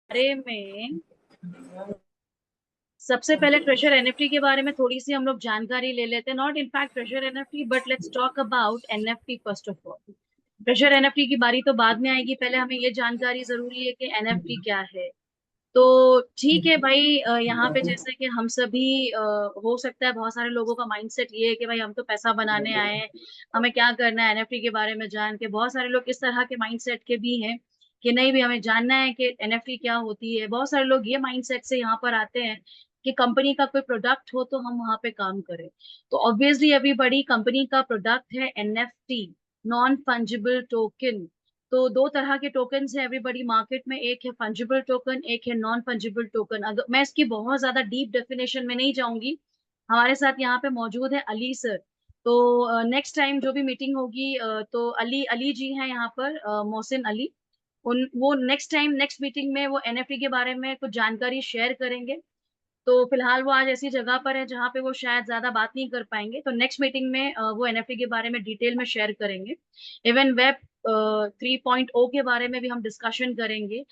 बारे में सबसे पहले ट्रेजर एनएफटी के बारे में थोड़ी सी हम लोग जानकारी ले लेते हैं। Not in fact treasure NFT, but let's talk about NFT first of all. Treasure NFT की बारी तो बाद में आएगी, पहले हमें ये जानकारी जरूरी है कि एनएफटी क्या है। तो ठीक है भाई, यहाँ पे जैसे कि हम सभी हो सकता है बहुत सारे लोगों का माइंडसेट ये है कि भाई हम तो पैसा बनाने आए हैं, हमें क्या करना है एनएफटी के बारे में जान के। बहुत सारे लोग इस तरह के माइंडसेट के भी हैं कि नहीं भी हमें जानना है कि एनएफटी क्या होती है। बहुत सारे लोग ये माइंडसेट से यहाँ पर आते हैं कि कंपनी का कोई प्रोडक्ट हो तो हम वहां पे काम करें। तो ऑब्वियसली अभी बड़ी कंपनी का प्रोडक्ट है एनएफटी, नॉन फंजिबल टोकन। तो दो तरह के टोकन्स हैं एवरीबॉडी मार्केट में, एक है फंजिबल टोकन, एक है नॉन फंजिबल टोकन। अगर मैं इसकी बहुत ज्यादा डीप डेफिनेशन में नहीं जाऊंगी, हमारे साथ यहाँ पे मौजूद है अली सर। तो नेक्स्ट टाइम जो भी मीटिंग होगी, तो अली अली जी हैं यहाँ पर, मोहसिन अली। उन वो नेक्स्ट टाइम नेक्स्ट मीटिंग में वो एनएफटी के बारे में कुछ जानकारी शेयर करेंगे। तो फिलहाल वो आज ऐसी जगह पर है जहाँ पे वो शायद ज्यादा बात नहीं कर पाएंगे, तो नेक्स्ट मीटिंग में वो एनएफटी के बारे में डिटेल में शेयर करेंगे। इवन वेब 3.0 के बारे में भी हम डिस्कशन करेंगे।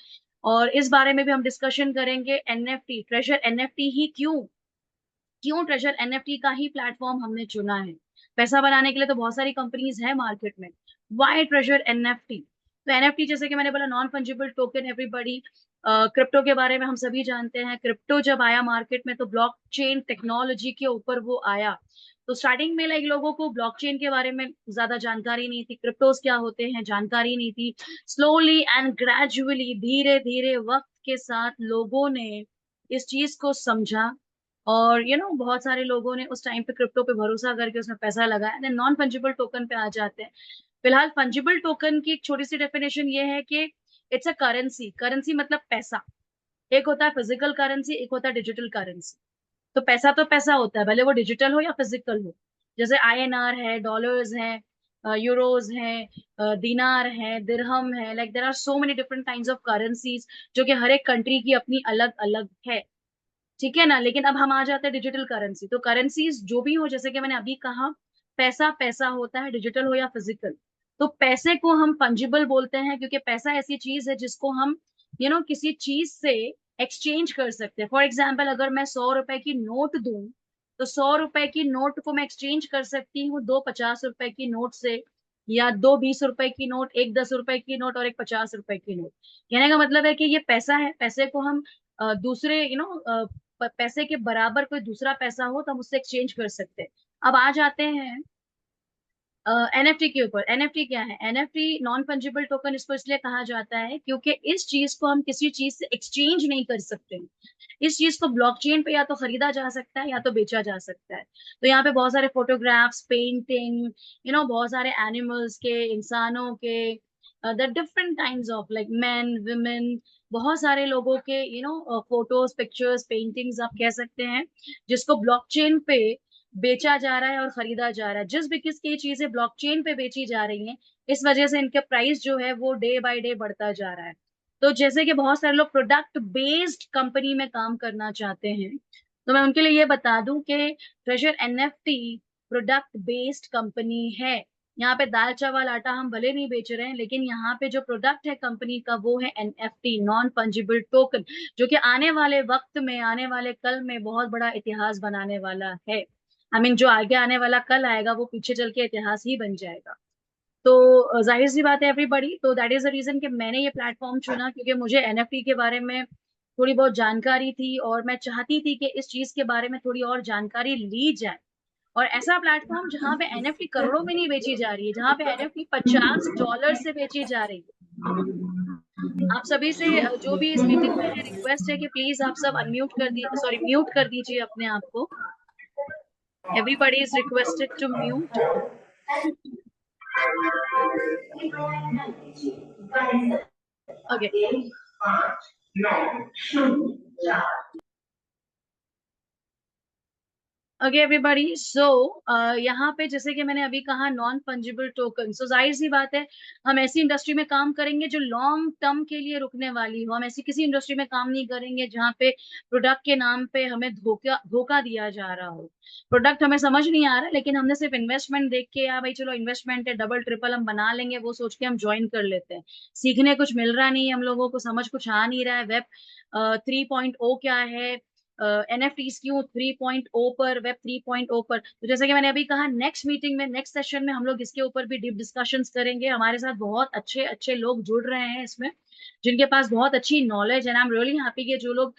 और इस बारे में भी हम डिस्कशन करेंगे एनएफटी ट्रेजर एनएफटी ही क्यों, क्यों ट्रेजर एनएफटी का ही प्लेटफॉर्म हमने चुना है। पैसा बनाने के लिए तो बहुत सारी कंपनीज है मार्केट में, वाई ट्रेजर एनएफटी? तो एनएफटी जैसे कि मैंने बोला non fungible token, everybody. Crypto के बारे में हम सभी जानते हैं, क्रिप्टो जब आया मार्केट में तो ब्लॉकचेन टेक्नोलॉजी के ऊपर वो आया। तो स्टार्टिंग में लाइक लोगों को ब्लॉकचेन के बारे में ज्यादा जानकारी नहीं थी, क्रिप्टोज क्या होते हैं जानकारी नहीं थी। स्लोली एंड ग्रेजुअली, धीरे धीरे वक्त के साथ लोगों ने इस चीज को समझा। और बहुत सारे लोगों ने उस टाइम पे क्रिप्टो पे भरोसा करके उसमें पैसा लगाया। देन नॉन फंजिबल टोकन पे आ जाते हैं। फिलहाल फंजिबल टोकन की एक छोटी सी डेफिनेशन ये है कि इट्स अ करेंसी। करेंसी मतलब पैसा। एक होता है फिजिकल करेंसी, एक होता है डिजिटल करेंसी। तो पैसा होता है, भले वो डिजिटल हो या फिजिकल हो। जैसे आईएनआर है, डॉलर्स हैं, यूरोज हैं, दिनार है, दिरहम है। Like there are so many different kind of currencies जो कि हर एक कंट्री की अपनी अलग अलग है। ठीक है ना। लेकिन अब हम आ जाते हैं डिजिटल करेंसी। तो करेंसीज जो भी हो, जैसे कि मैंने अभी कहा, पैसा पैसा होता है, डिजिटल हो या फिजिकल। तो पैसे को हम फंजिबल बोलते हैं क्योंकि पैसा ऐसी चीज है जिसको हम किसी चीज से एक्सचेंज कर सकते हैं। फॉर एग्जाम्पल, अगर मैं 100 रुपए की नोट दूं, तो 100 रुपए की नोट को मैं एक्सचेंज कर सकती हूँ दो 50 रुपए की नोट से, या दो 20 रुपए की नोट, एक 10 रुपए की नोट और एक 50 रुपए की नोट। कहने का मतलब है कि ये पैसा है, पैसे को हम दूसरे पैसे के बराबर कोई दूसरा पैसा हो तो हम उससे एक्सचेंज कर सकते हैं। अब आ जाते हैं एनएफटी के ऊपर। एनएफटी क्या है? एनएफटी नॉन फंजिबल टोकन इसको इसलिए कहा जाता है क्योंकि इस चीज को हम किसी चीज से एक्सचेंज नहीं कर सकते। इस चीज को ब्लॉकचेन पे या तो खरीदा जा सकता है या तो बेचा जा सकता है। तो यहाँ पे बहुत सारे फोटोग्राफ्स, पेंटिंग, बहुत सारे एनिमल्स के, इंसानों के, the different kind of like man women, बहुत सारे लोगों के फोटोज, पिक्चर्स, पेंटिंग्स आप कह सकते हैं, जिसको ब्लॉकचेन पे बेचा जा रहा है और खरीदा जा रहा है। जिस भी किसकी चीजें ब्लॉकचेन पे बेची जा रही हैं, इस वजह से इनका प्राइस जो है वो डे बाय डे बढ़ता जा रहा है। तो जैसे कि बहुत सारे लोग प्रोडक्ट बेस्ड कंपनी में काम करना चाहते हैं, तो मैं उनके लिए ये बता दूं कि treasure NFT product based company है। यहाँ पे दाल चावल आटा हम भले नहीं बेच रहे हैं, लेकिन यहाँ पे जो प्रोडक्ट है कंपनी का वो है एनएफटी, नॉन फंजिबल टोकन, जो कि आने वाले वक्त में, आने वाले कल में बहुत बड़ा इतिहास बनाने वाला है। आई मीन जो आगे आने वाला कल आएगा वो पीछे चल के इतिहास ही बन जाएगा। तो जाहिर सी बात है एवरीबॉडी, तो दैट इज द रीजन कि मैंने ये प्लेटफॉर्म चुना, क्योंकि मुझे एनएफटी के बारे में थोड़ी बहुत जानकारी थी और मैं चाहती थी कि इस चीज के बारे में थोड़ी और जानकारी ली जाए। और ऐसा प्लेटफॉर्म जहां पे एनएफटी करोड़ों में नहीं बेची जा रही है, जहां पे एनएफटी $50 से बेची जा रही है। आप सभी से जो भी इस मीटिंग में है, रिक्वेस्ट है कि प्लीज आप सब अनम्यूट कर दी सॉरी म्यूट कर दीजिए अपने आप को। Everybody is requested to mute. Okay. Okay everybody, so यहाँ पे जैसे कि मैंने अभी कहा नॉन फंजिबल टोकन, सो जाहिर सी बात है हम ऐसी इंडस्ट्री में काम करेंगे जो लॉन्ग टर्म के लिए रुकने वाली हो। हम ऐसी किसी इंडस्ट्री में काम नहीं करेंगे जहाँ पे प्रोडक्ट के नाम पे हमें धोखा धोखा दिया जा रहा हो। प्रोडक्ट हमें समझ नहीं आ रहा, लेकिन हमने सिर्फ इन्वेस्टमेंट देख के, या भाई चलो इन्वेस्टमेंट है, डबल ट्रिपल हम बना लेंगे, वो सोच के हम ज्वाइन कर लेते हैं। सीखने कुछ मिल रहा नहीं है हम लोगों को, समझ कुछ आ नहीं रहा है। वेब 3.0 क्या है, एनएफटीज क्यों 3.0 पर, वेब 3.0 पर। तो जैसे कि मैंने अभी कहा, नेक्स्ट मीटिंग में, नेक्स्ट सेशन में हम लोग इसके ऊपर भी डीप डिस्कशंस करेंगे। हमारे साथ बहुत अच्छे अच्छे लोग जुड़ रहे हैं इसमें, जिनके पास बहुत अच्छी नॉलेज है। आई एम रियली हैप्पी कि जो लोग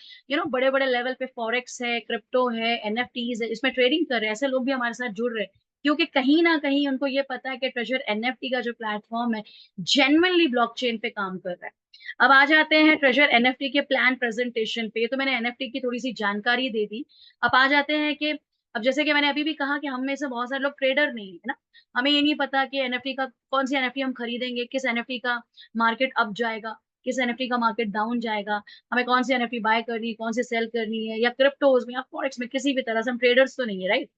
बड़े बड़े लेवल पे फॉरेक्स है, क्रिप्टो है, एनएफटीज है, इसमें ट्रेडिंग कर रहे हैं, ऐसे लोग भी हमारे साथ जुड़ रहे हैं। क्योंकि कहीं ना कहीं उनको ये पता है कि ट्रेजर एनएफटी का जो प्लेटफॉर्म है जेन्युइनली ब्लॉकचेन पे काम कर रहा है। अब आ जाते हैं ट्रेजर एनएफटी के प्लान प्रेजेंटेशन पे। तो मैंने एनएफटी की थोड़ी सी जानकारी दे दी। अब आ जाते हैं कि, अब जैसे कि मैंने अभी भी कहा कि हम में से बहुत सारे लोग ट्रेडर नहीं है ना। हमें ये नहीं पता कि एनएफटी का कौन सी एनएफटी हम खरीदेंगे, किस एनएफटी का मार्केट अप जाएगा, किस एनएफटी का मार्केट डाउन जाएगा, हमें कौन सी एनएफटी बाय करनी है, कौन सी सेल करनी है, या क्रिप्टोज में या फॉरेक्स में, किसी भी तरह से हम ट्रेडर्स तो नहीं है, राइट।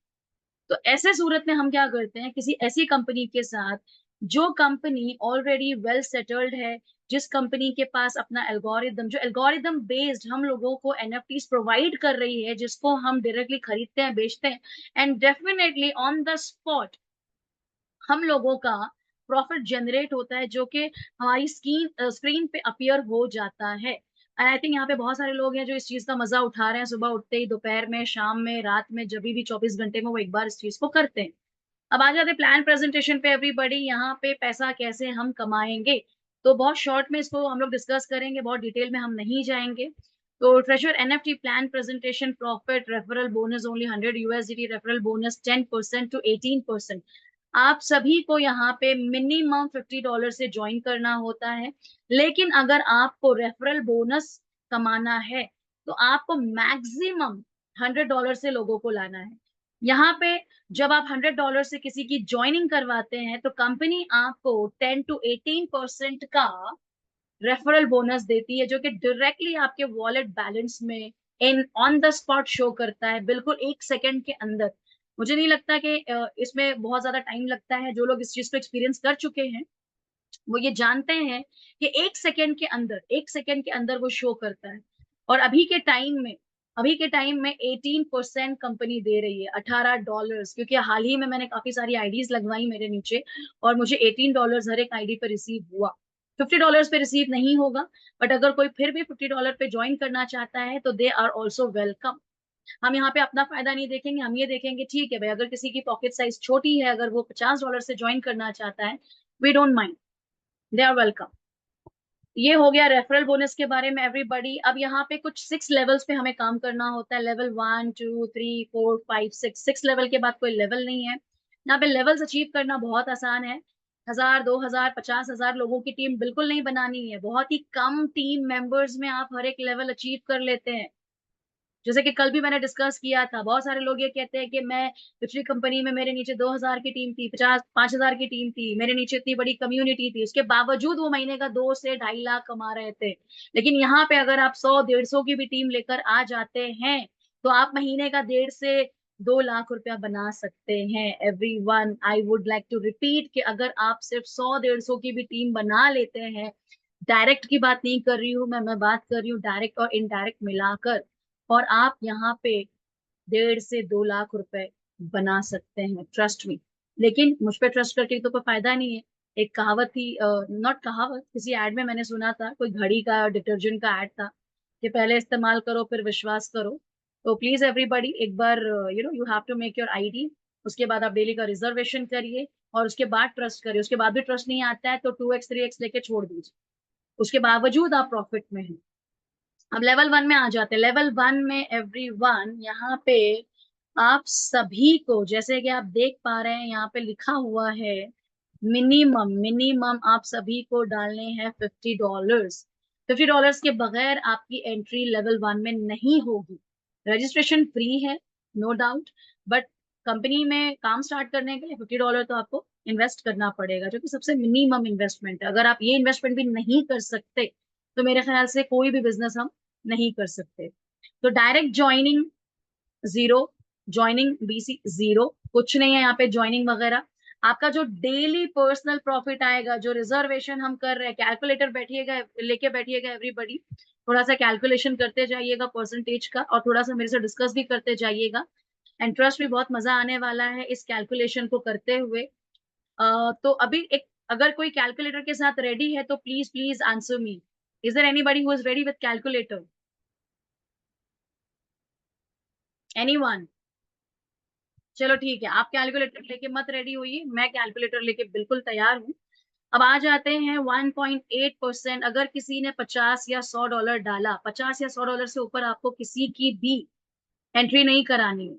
तो ऐसे सूरत में हम क्या करते हैं, किसी ऐसी कंपनी के साथ जो कंपनी ऑलरेडी वेल सेटल्ड है, जिस कंपनी के पास अपना एल्गोरिदम, जो एल्गोरिदम बेस्ड हम लोगों को एनएफटीज प्रोवाइड कर रही है, जिसको हम डायरेक्टली खरीदते हैं, बेचते हैं, and definitely on the spot हम लोगों का प्रॉफिट जनरेट होता है, जो कि हमारी स्क्रीन पे अपियर हो जाता है। एंड आई थिंक यहाँ पे बहुत सारे लोग हैं जो इस चीज का मजा उठा रहे हैं, सुबह उठते ही, दोपहर में, शाम में, रात में, जब भी 24 घंटे में वो एक बार इस चीज को करते हैं। अब आ जाते प्लान प्रेजेंटेशन पे एवरीबॉडी। यहाँ पे पैसा कैसे हम कमाएंगे, तो बहुत शॉर्ट में इसको हम लोग डिस्कस करेंगे, बहुत डिटेल में हम नहीं जाएंगे। तो treasure NFT plan presentation, profit, referral bonus only 100 USD, referral bonus 10% to 18%। आप सभी को यहाँ पे मिनिमम $50 से ज्वाइन करना होता है। लेकिन अगर आपको रेफरल बोनस कमाना है तो आपको मैक्सिमम $100 से लोगों को लाना है। यहाँ पे जब आप $100 से किसी की ज्वाइनिंग करवाते हैं तो कंपनी आपको 10 to 18% का रेफरल बोनस देती है, जो कि डायरेक्टली आपके वॉलेट बैलेंस में in on the spot show करता है, बिल्कुल 1 सेकंड के अंदर। मुझे नहीं लगता कि इसमें बहुत ज्यादा टाइम लगता है। जो लोग इस चीज को एक्सपीरियंस कर चुके हैं वो ये जानते हैं कि 1 सेकंड के अंदर वो शो करता है। और अभी के टाइम में 18% कंपनी दे रही है, $18, क्योंकि हाल ही में मैंने काफी सारी आईडीज लगवाई मेरे नीचे, और मुझे $18 हर एक आईडी पर रिसीव हुआ। $50 पे रिसीव नहीं होगा, बट अगर कोई फिर भी $50 पे ज्वाइन करना चाहता है तो दे आर ऑल्सो वेलकम। हम यहाँ पे अपना फायदा नहीं देखेंगे, हम ये देखेंगे ठीक है भाई, अगर किसी की पॉकेट साइज छोटी है, अगर वो $50 से ज्वाइन करना चाहता है, we don't mind, they are welcome. ये हो गया रेफरल बोनस के बारे में एवरीबॉडी। अब यहाँ पे कुछ 6 लेवल्स पे हमें काम करना होता है, लेवल 1 2 3 4 5 6। 6 लेवल के बाद कोई लेवल नहीं है। यहाँ पे लेवल्स अचीव करना बहुत आसान है। 1000 2000 50,000 लोगों की टीम बिल्कुल नहीं बनानी है, बहुत ही कम टीम मेंबर्स में आप हर एक लेवल अचीव कर लेते हैं। जैसे कि कल भी मैंने डिस्कस किया था, बहुत सारे लोग ये कहते हैं कि मैं पिछली कंपनी में, मेरे नीचे 2000 की टीम थी, 50 5000 की टीम थी, मेरे नीचे इतनी बड़ी कम्युनिटी थी, उसके बावजूद वो महीने का 2 से 2.5 लाख कमा रहे थे। लेकिन यहाँ पे अगर आप 100 150 की भी टीम लेकर आ जाते हैं तो आप महीने का 1.5 से 2 लाख रुपया बना सकते हैं। Everyone, I would like to repeat कि अगर आप सिर्फ 100 150 की भी टीम बना लेते हैं, डायरेक्ट की बात नहीं कर रही हूँ मैं बात कर रही हूँ डायरेक्ट और इनडायरेक्ट मिलाकर, और आप यहाँ पे 1.5 से 2 लाख रुपए बना सकते हैं, ट्रस्ट मी। लेकिन मुझ पे ट्रस्ट करके तो कोई फायदा नहीं है। एक कहावत थी, नॉट कहावत, किसी एड में मैंने सुना था, कोई घड़ी का डिटर्जेंट का एड था, कि पहले इस्तेमाल करो फिर विश्वास करो। तो प्लीज एवरीबॉडी, एक बार you have to make your ID, उसके बाद आप डेली का रिजर्वेशन करिए, और उसके बाद ट्रस्ट करिए। उसके बाद भी ट्रस्ट नहीं आता है तो 2x 3x लेके छोड़ दीजिए, उसके बावजूद आप प्रॉफिट में हैं। अब लेवल 1 में आ जाते हैं। लेवल 1 में एवरीवन, यहाँ पे आप सभी को, जैसे कि आप देख पा रहे हैं यहाँ पे लिखा हुआ है, मिनिमम मिनिमम आप सभी को डालने हैं $50। $50 के बगैर आपकी एंट्री लेवल 1 में नहीं होगी। रजिस्ट्रेशन फ्री है, नो डाउट, बट कंपनी में काम स्टार्ट करने के लिए $50 तो आपको इन्वेस्ट करना पड़ेगा, जो कि सबसे मिनिमम इन्वेस्टमेंट है। अगर आप ये इन्वेस्टमेंट भी नहीं कर सकते तो मेरे ख्याल से कोई भी बिजनेस हम नहीं कर सकते। तो direct joining 0, joining BC zero, कुछ नहीं है यहाँ पे ज्वाइनिंग वगैरह। आपका जो डेली पर्सनल प्रॉफिट आएगा, जो रिजर्वेशन हम कर रहे हैं, कैलकुलेटर बैठिएगा, लेके बैठिएगा एवरीबडी, थोड़ा सा कैलकुलेशन करते जाइएगा परसेंटेज का, और थोड़ा सा मेरे से डिस्कस भी करते जाइएगा। एंड ट्रस्ट भी बहुत मजा आने वाला है इस कैलकुलेशन को करते हुए। तो अभी एक, अगर कोई कैलकुलेटर के साथ रेडी है तो please please answer me. Is there anybody who is ready with calculator? Anyone? चलो ठीक है, आप कैलकुलेटर लेके मत रेडी होइए, मैं कैलकुलेटर लेके बिल्कुल तैयार हूँ। अब आ जाते हैं 1.8%। अगर किसी ने 50 या $100 डाला, 50 या $100 से ऊपर आपको किसी की भी एंट्री नहीं करानी है,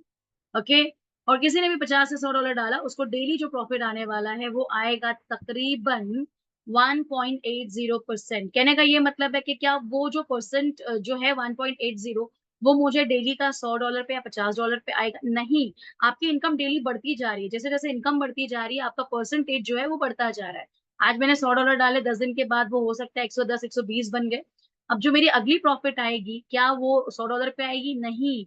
ओके? और किसी ने भी 50 से $100 डाला, उसको डेली जो प्रॉफिट आने वाला है वो आएगा तकरीबन 1.80%। कहने का ये मतलब है कि क्या वो जो परसेंट जो है 1.80, वो मुझे डेली का $100 पे या $50 पे आएगा? नहीं। आपकी इनकम डेली बढ़ती जा रही है, जैसे जैसे इनकम बढ़ती जा रही है आपका परसेंटेज जो है वो बढ़ता जा रहा है। आज मैंने $100 डाले, 10 दिन के बाद वो हो सकता है 110 120 बन गए। अब जो मेरी अगली प्रॉफिट आएगी, क्या वो $100 पे आएगी? नहीं,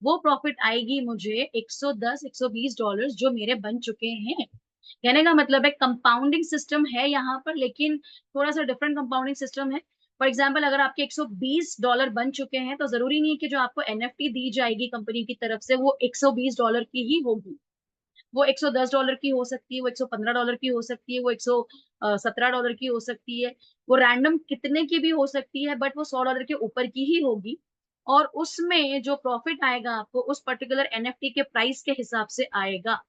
वो प्रॉफिट आएगी मुझे 110 120 जो मेरे बन चुके हैं। कहने का मतलब है कंपाउंडिंग सिस्टम है यहाँ पर, लेकिन थोड़ा सा डिफरेंट कंपाउंडिंग सिस्टम है। फॉर एग्जाम्पल, अगर आपके $120 बन चुके हैं तो जरूरी नहीं है कि जो आपको एनएफटी दी जाएगी कंपनी की तरफ से वो $120 की ही होगी। वो $110 की हो सकती है, वो $115 की हो सकती है, वो $117 की हो सकती है, वो रैंडम कितने की भी हो सकती है, बट वो $100 के ऊपर की ही होगी। और उसमें जो प्रॉफिट आएगा आपको उस पर्टिकुलर एनएफटी के प्राइस के हिसाब से आएगा।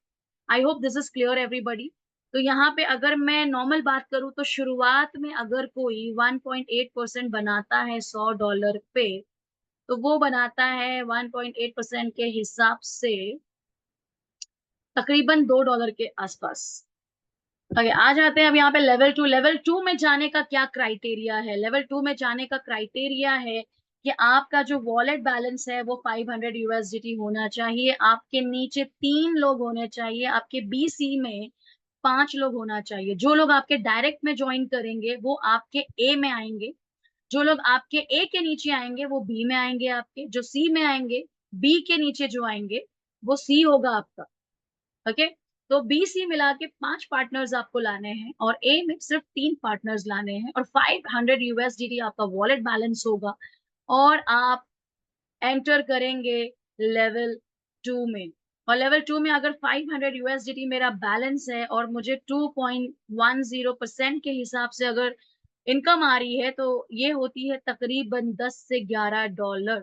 I hope this is clear everybody. तो यहाँ पे अगर मैं नॉर्मल बात करूं तो शुरुआत में अगर कोई 1.8% बनाता है $100 पे, तो वो बनाता है 1.8% के हिसाब से तकरीबन $2 के आसपास। ओके, आ जाते हैं अब यहाँ पे लेवल 2। लेवल 2 में जाने का क्या क्राइटेरिया है? लेवल 2 में जाने का क्राइटेरिया है कि आपका जो वॉलेट बैलेंस है वो 500 यूएसडीटी होना चाहिए, आपके नीचे 3 लोग होने चाहिए, आपके बीसी में 5 लोग होना चाहिए। जो लोग आपके डायरेक्ट में ज्वाइन करेंगे वो आपके ए में आएंगे, जो लोग आपके ए के नीचे आएंगे वो बी में आएंगे, आपके जो सी में आएंगे, बी के नीचे जो आएंगे वो सी होगा आपका। ओके, तो बी सी मिला के 5 पार्टनर्स आपको लाने हैं और ए में सिर्फ 3 पार्टनर्स लाने हैं, और 500 यूएसडीटी आपका वॉलेट बैलेंस होगा, और आप एंटर करेंगे लेवल 2 में। और लेवल 2 में अगर 500 यूएसडीटी मेरा बैलेंस है और मुझे 2.10% के हिसाब से अगर इनकम आ रही है, तो ये होती है तकरीबन $10 से $11।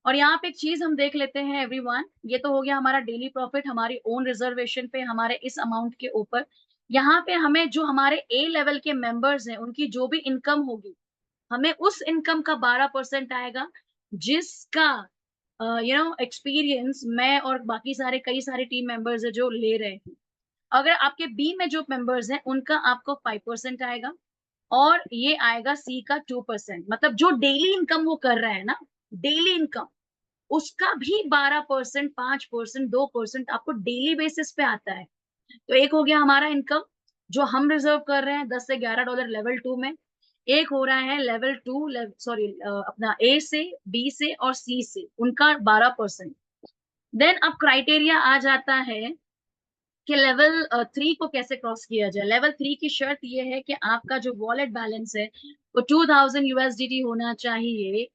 और यहाँ पे एक चीज हम देख लेते हैं एवरीवन, ये तो हो गया हमारा डेली प्रॉफिट हमारी ओन रिजर्वेशन पे हमारे इस अमाउंट के ऊपर। यहाँ पे हमें जो हमारे ए लेवल के मेंबर्स हैं उनकी जो भी इनकम होगी, हमें उस इनकम का 12% आएगा, जिसका एक्सपीरियंस मैं और बाकी सारे कई सारे टीम मेंबर्स है जो ले रहे हैं। अगर आपके बी में जो मेंबर्स हैं उनका आपको 5% आएगा, और ये आएगा सी का 2%। मतलब जो डेली इनकम वो कर रहा है ना, डेली इनकम, उसका भी 12%, 5%, 2% आपको डेली बेसिस पे आता है। तो एक हो गया हमारा इनकम जो हम रिजर्व कर रहे हैं $10 से $11 लेवल 2 में। एक हो रहा है लेवल 2, सॉरी, अपना ए से, बी से और सी से, उनका 12%। देन अब क्राइटेरिया आ जाता है कि लेवल 3 को कैसे क्रॉस किया जाए। लेवल 3 की शर्त ये है कि आपका जो वॉलेट बैलेंस है वो 2000 यूएसडीटी होना चाहिए,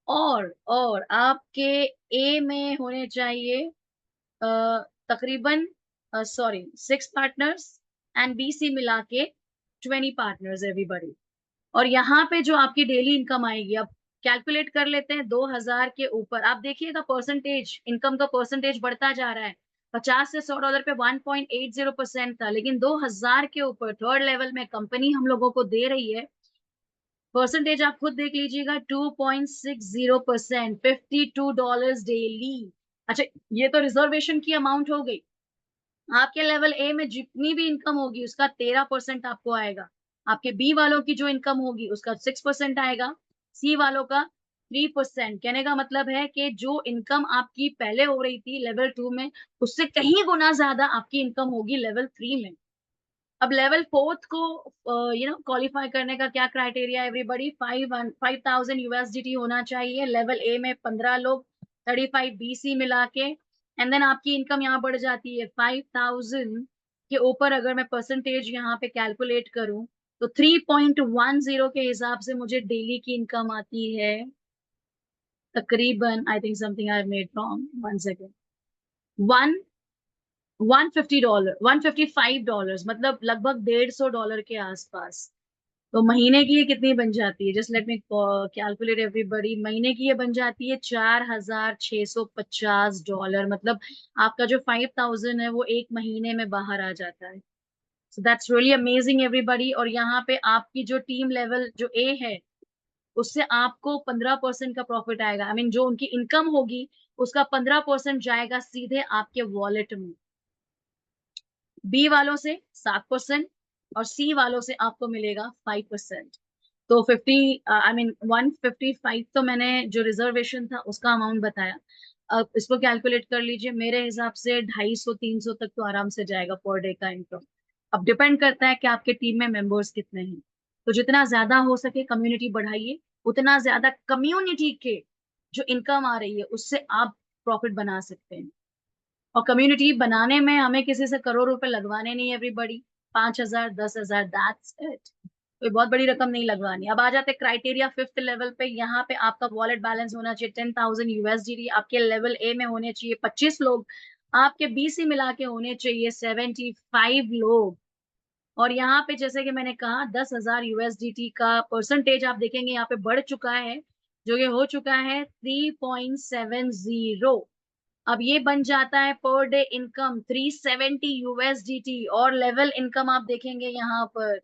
और आपके ए में होने चाहिए तकरीबन, sorry, 6 partners, and B C मिला के 20 पार्टनर्स एवरीबडी। और यहाँ पे जो आपकी डेली इनकम आएगी, अब कैलकुलेट कर लेते हैं 2000 के ऊपर। आप देखिएगा परसेंटेज, इनकम का परसेंटेज बढ़ता जा रहा है। 50 से $100 पे 1.80% था, लेकिन 2000 के ऊपर थर्ड लेवल में कंपनी हम लोगों को दे रही है परसेंटेज, आप खुद देख लीजिएगा, 2.60%, $52 डेली। अच्छा, ये तो रिजर्वेशन की अमाउंट हो गई। आपके लेवल ए में जितनी भी इनकम होगी उसका 13% आपको आएगा, आपके बी वालों की जो इनकम होगी उसका 6% आएगा, सी वालों का 3%। कहने का मतलब है कि जो इनकम आपकी पहले हो रही थी लेवल 2 में, उससे कहीं गुना ज्यादा आपकी इनकम होगी लेवल 3 में। अब लेवल 4 को क्वालिफाई करने का क्या क्राइटेरिया है एवरीबॉडी? 5000 यूएसडीटी होना चाहिए, लेवल ए में 15 लोग, 35 बीसी मिला के, एंड देन आपकी इनकम यहाँ बढ़ जाती है 5000 के ऊपर। अगर मैं परसेंटेज यहाँ पे कैलकुलेट करूं तो 3.10 के हिसाब से मुझे डेली की इनकम आती है तकरीबन, I think something I made wrong, one second, one $150, $155, मतलब लगभग $150 के आसपास। तो महीने की ये कितनी बन जाती है, just let me calculate everybody. महीने की ये बन जाती है $4650, मतलब आपका जो 5000 है वो एक महीने में बाहर आ जाता है। So that's really amazing everybody. और यहाँ पे आपकी जो टीम लेवल जो ए है उससे आपको 15% का प्रॉफिट आएगा। आई मीन जो उनकी इनकम होगी उसका 15% जाएगा सीधे आपके वॉलेट में। बी वालों से 7% और सी वालों से आपको मिलेगा 5%। तो 155 तो मैंने जो रिजर्वेशन था उसका अमाउंट बताया। अब इसको कैलकुलेट कर लीजिए, मेरे हिसाब से 250-300 तक तो आराम से जाएगा पर डे का इनकम। अब डिपेंड करता है कि आपके टीम में मेंबर्स कितने हैं। तो जितना ज्यादा हो सके कम्युनिटी बढ़ाइए, उतना ज्यादा कम्युनिटी के जो इनकम आ रही है उससे आप प्रॉफिट बना सकते हैं। और कम्युनिटी बनाने में हमें किसी से करोड़ रुपए लगवाने नहीं, एवरीबडी 5,000 10,000 दैट्स इट। कोई बहुत बड़ी रकम नहीं लगवानी। अब आ जाते क्राइटेरिया फिफ्थ लेवल पे। यहाँ पे आपका वॉलेट बैलेंस होना चाहिए 10,000 USD। आपके लेवल ए में होने चाहिए 25 लोग, आपके बी सी मिला के होने चाहिए 75 लोग। और यहाँ पे जैसे कि मैंने कहा 10,000 USDT का परसेंटेज आप देखेंगे यहाँ पे बढ़ चुका है, जो ये हो चुका है 3.70। अब ये बन जाता है पर डे इनकम 370 USDT। और लेवल इनकम आप देखेंगे यहाँ पर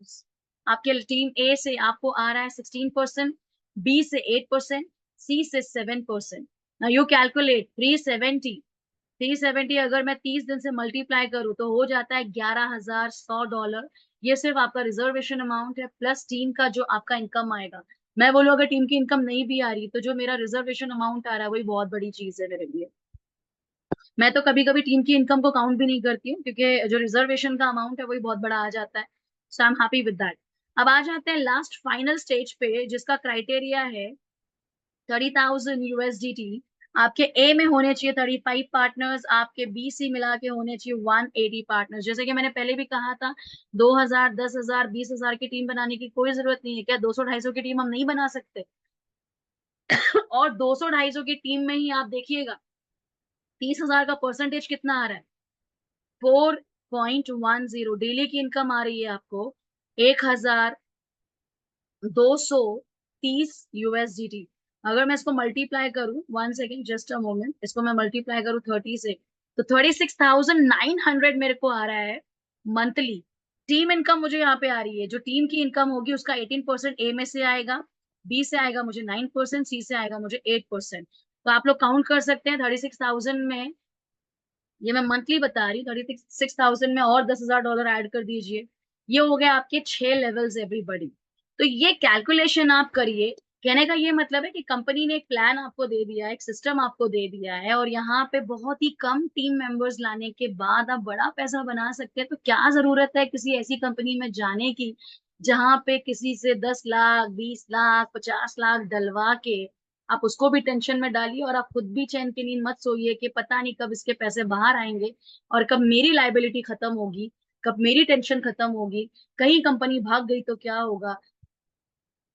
आपके टीम ए से आपको आ रहा है 16%, बी से 8%, सी से 7%। ना यू कैलकुलेट 370 अगर मैं 30 दिन से मल्टीप्लाई करूँ तो हो जाता है $11,100। ये सिर्फ आपका रिजर्वेशन अमाउंट है प्लस टीम का जो आपका इनकम आएगा। मैं बोलूँ अगर टीम की इनकम नहीं भी आ रही तो जो मेरा रिजर्वेशन अमाउंट आ रहा है वही बहुत बड़ी चीज है मेरे लिए। मैं तो कभी कभी टीम की इनकम को काउंट भी नहीं करती हूँ क्योंकि जो रिजर्वेशन का अमाउंट है वही बहुत बड़ा आ जाता है। So I am happy with that. अब आ जाते हैं लास्ट फाइनल स्टेज पे जिसका क्राइटेरिया है 30,000 USDT। आपके ए में होने चाहिए 35 पार्टनर्स, आपके बी सी मिला के होने चाहिए 180 पार्टनर्स। जैसे कि मैंने पहले भी कहा था 2,000 10,000 20,000 की टीम बनाने की कोई जरूरत नहीं है। क्या 200-250 की टीम हम नहीं बना सकते? और 200-250 की टीम में ही आप देखिएगा 30,000 का परसेंटेज कितना आ रहा है, 4.10। डेली की इनकम आ रही है आपको 1,230 USDT। अगर मैं इसको मल्टीप्लाई करूं, one second just a moment, इसको मैं मल्टीप्लाई करूं 30 से तो 36,900 मेरे को आ रहा है मंथली। टीम इनकम मुझे यहाँ पे आ रही है, जो टीम की इनकम होगी उसका 18% ए में से आएगा, बी से आएगा मुझे 9%, सी से आएगा मुझे 8%। तो आप लोग काउंट कर सकते हैं 36,000 में, ये मैं मंथली बता रही हूँ, 36,000 में और $10,000 ऐड कर दीजिए। ये हो गया आपके 6 लेवल्स एवरीबडी। तो ये कैलकुलेशन आप करिए। कहने का ये मतलब है कि कंपनी ने एक प्लान आपको दे दिया है, एक सिस्टम आपको दे दिया है, और यहाँ पे बहुत ही कम टीम मेंबर्स लाने के बाद आप बड़ा पैसा बना सकते हैं। तो क्या जरूरत है किसी ऐसी कंपनी में जाने की जहां पे किसी से 10 लाख 20 लाख 50 लाख डलवा के आप उसको भी टेंशन में डालिए और आप खुद भी चैन की नींद मत सोइए कि पता नहीं कब इसके पैसे बाहर आएंगे और कब मेरी लाइबिलिटी खत्म होगी, कब मेरी टेंशन खत्म होगी, कहीं कंपनी भाग गई तो क्या होगा।